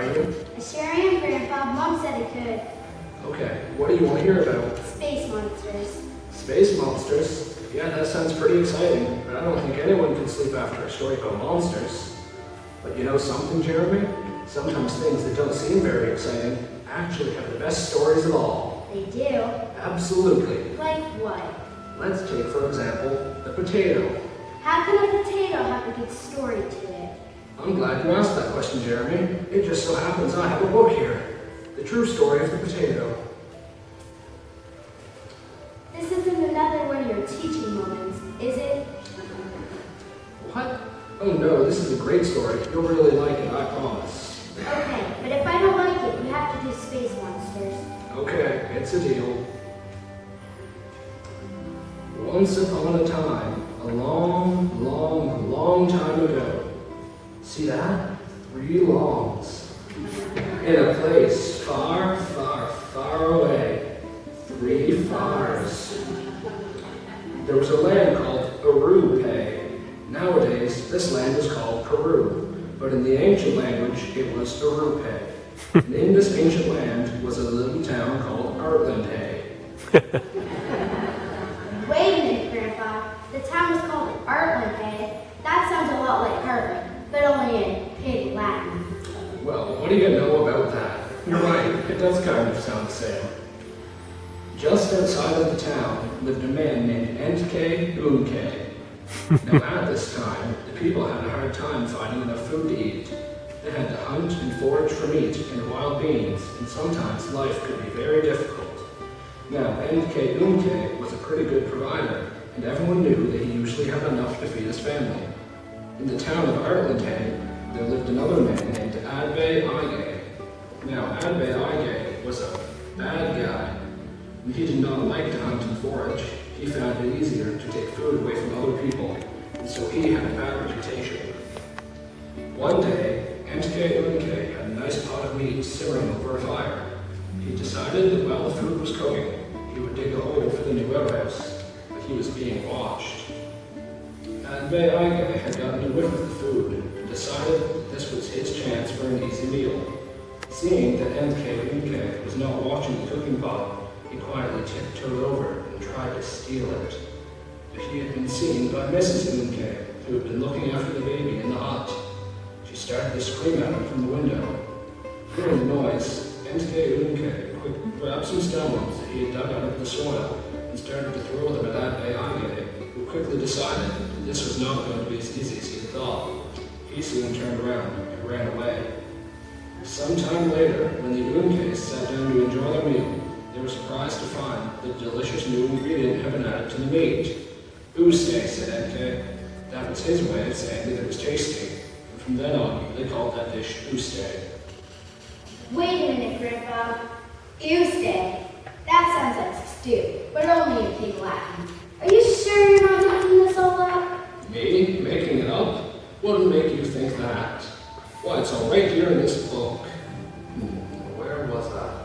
are you? I sure am, Grandpa. Mom said it could. Okay, what do you want to hear about? Space monsters. Space monsters? Yeah, that sounds pretty exciting, but I don't think anyone can sleep after a story about monsters. But you know something, Jeremy? Sometimes things that don't seem very exciting actually have the best stories of all. They do? Absolutely. Like what? Let's take, for example, the potato. How can a potato have a good story to it? I'm glad you asked that question, Jeremy. It just so happens I have a book here. The True Story of the Potato. This isn't another one of your teaching moments, is it? What? Oh no, this is a great story. You'll really like it, I promise. Okay, but if I don't like it, you have to do space monsters. Okay, it's a deal. Once upon a time, a long, long, long time ago. See that? 3 longs. In a place far, far, far away. 3 fars. There was a land called Urupe. Nowadays, this land is called Peru, but in the ancient language, it was Urupe. And in this ancient land was a little town called Hartland. Wait a minute, Grandpa. The town was called Hartland, eh? That sounds a lot like Hartland, but only in pig Latin. Well, what do you know about that? You're right, it does kind of sound the same. Just outside of the town lived a man named Entke Unke. Now at this time, the people had a hard time finding enough food to eat. They had to hunt and forage for meat and wild beans, and sometimes life could be very difficult. Now, Entke Unke was a pretty good provider, and everyone knew that he usually had enough to feed his family. In the town of Hartland, there lived another man named Adbe Ige. Now, Adbe Ige was a bad guy, and he did not like to hunt and forage. He found it easier to take food away from other people, and so he had a bad reputation. One day, Entke Unke had a nice pot of meat simmering over a fire. He decided that while the food was cooking, he would dig a hole for the new outhouse, but he was being watched. Adbe Ige had gotten a whiff of the food and decided that this was his chance for an easy meal. Seeing that Entke Unke was not watching the cooking pot, he quietly tiptoed over and tried to steal it. But he had been seen by Mrs. Unke, who had been looking after the baby in the hut. She started to scream at him from the window. Hearing the noise, Entke Unke grabbed some stones that he had dug out of the soil and started to throw them at Adbe Ige, who quickly decided that this was not going to be as easy as he had thought. He soon turned around and ran away. Some time later, when the Unkes sat down to enjoy their meal, they were surprised to find that a delicious new ingredient had been added to the meat. Uste, said Entke. That was his way of saying that it was tasty. And from then on, they called that dish Uste. Wait a minute, Grandpa. Tuesday. That sounds like stew, but only in pig Latin. Are you sure you're not making this all up? Me? Making it up? What would make you think that? Why, it's all right here in this book. Where was that?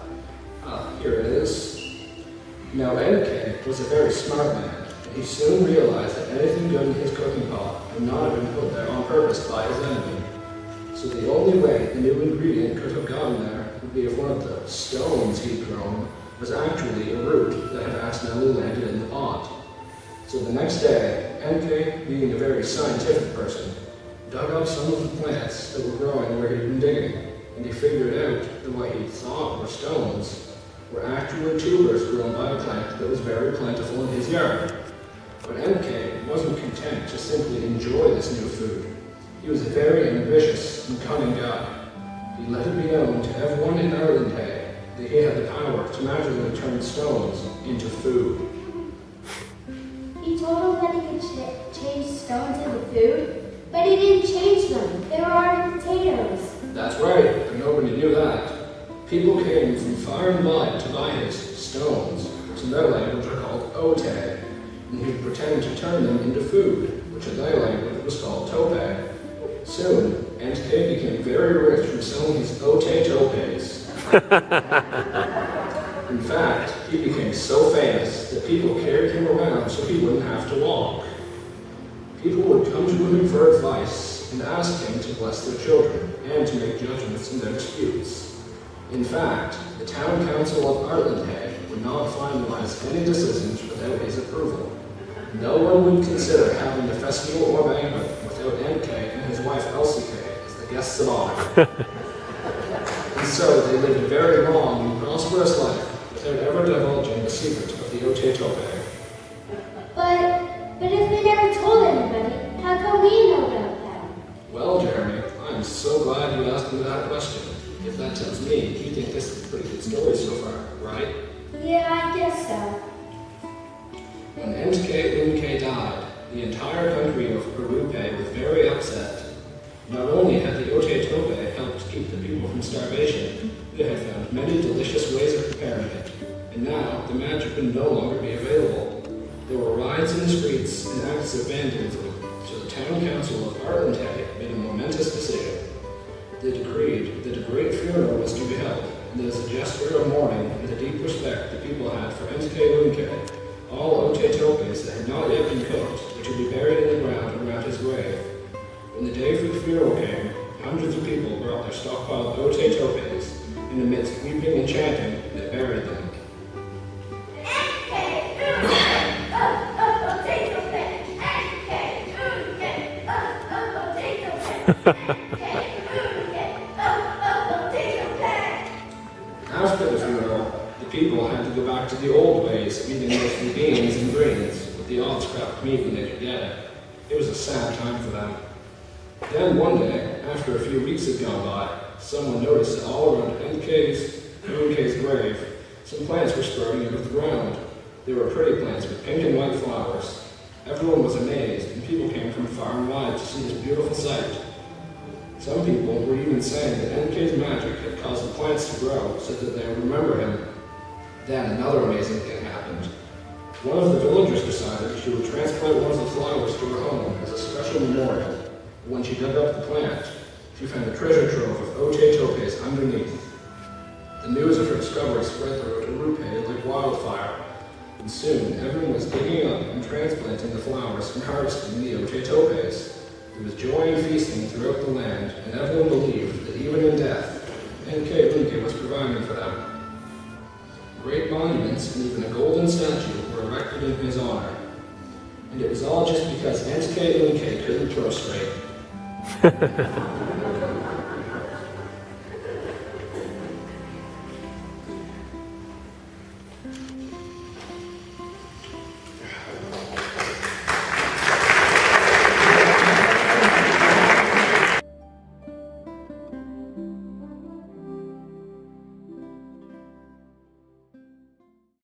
Here it is. Now, Entke was a very smart man, and he soon realized that anything good in his cooking pot would not have been put there on purpose by his enemy. So the only way the new ingredient could have gotten there would be if one of the stones he'd grown was actually a root that had accidentally landed in the pot. So the next day, Entke, being a very scientific person, dug up some of the plants that were growing where he'd been digging, and he figured out that what he thought were stones were actually tubers grown by a plant that was very plentiful in his yard. But Entke wasn't content to simply enjoy this new food. He was a very ambitious and cunning guy. He let it be known to everyone in Ireland that he had the power to magically turn stones into food. He told him that he could change stones into food, but he didn't change them. They were already potatoes. That's right, but nobody knew that. People came from far and wide to buy his stones, which in their language are called ote, and he would pretend to turn them into food, which in their language was called tope. Soon, Entke became very rich from selling his ote topes. In fact, he became so famous that people carried him around so he wouldn't have to walk. People would come to him for advice topes and asked him to bless their children and to make judgments in their disputes. In fact, the town council of Hartland would not finalize any decisions without his approval. No one would consider having a festival or banquet without Aunt Kay and his wife Elsie Kay as the guests of honor. And so they lived a very long and prosperous life without ever divulging the secret of the Ote-Tope. But if they never told anybody, how come we know about them? Well, Jeremy, I'm so glad you asked me that question. If that tells me, you think this is a pretty good story so far, right? Yeah, I guess so. When Entke died, the entire country of Perupe was very upset. Not only had the Ote-Tope helped keep the people from starvation, they had found many delicious ways of preparing it, and now the magic would no longer be available. There were riots in the streets and acts of vandalism, so the town council of Hartland made a momentous decision. They decreed that a great funeral was to be held, and as a gesture of mourning and the deep respect the people had for Entke, all Ote-Topes that had not yet been cooked were to be buried in the ground around his grave. When the day for the funeral came, hundreds of people brought their stockpiled Ote-Topes, and amidst weeping and chanting, they buried them. After the funeral, the people had to go back to the old ways of eating mostly beans and greens with the odd scrap of meat when they could get it. It was a sad time for them. Then one day, after a few weeks had gone by, someone noticed that all around Nk's grave, some plants were sprouting out of the ground. They were pretty plants with pink and white flowers. Everyone was amazed, and people came from far and wide to see this beautiful sight. Some people were even saying that Nk's magic had caused the plants to grow so that they would remember him. Then another amazing thing happened. One of the villagers decided she would transplant one of the flowers to her home as a special memorial. When she dug up the plant, she found a treasure trove of Ote-Topes underneath. The news of her discovery spread throughout Perupe like wildfire, and soon everyone was digging up and transplanting the flowers and harvesting the Ote-Topes. There was joy and feasting throughout the land, and everyone believed that even in death, Entke was providing for them. Great monuments and even a golden statue were erected in his honor. And it was all just because Entke couldn't throw straight.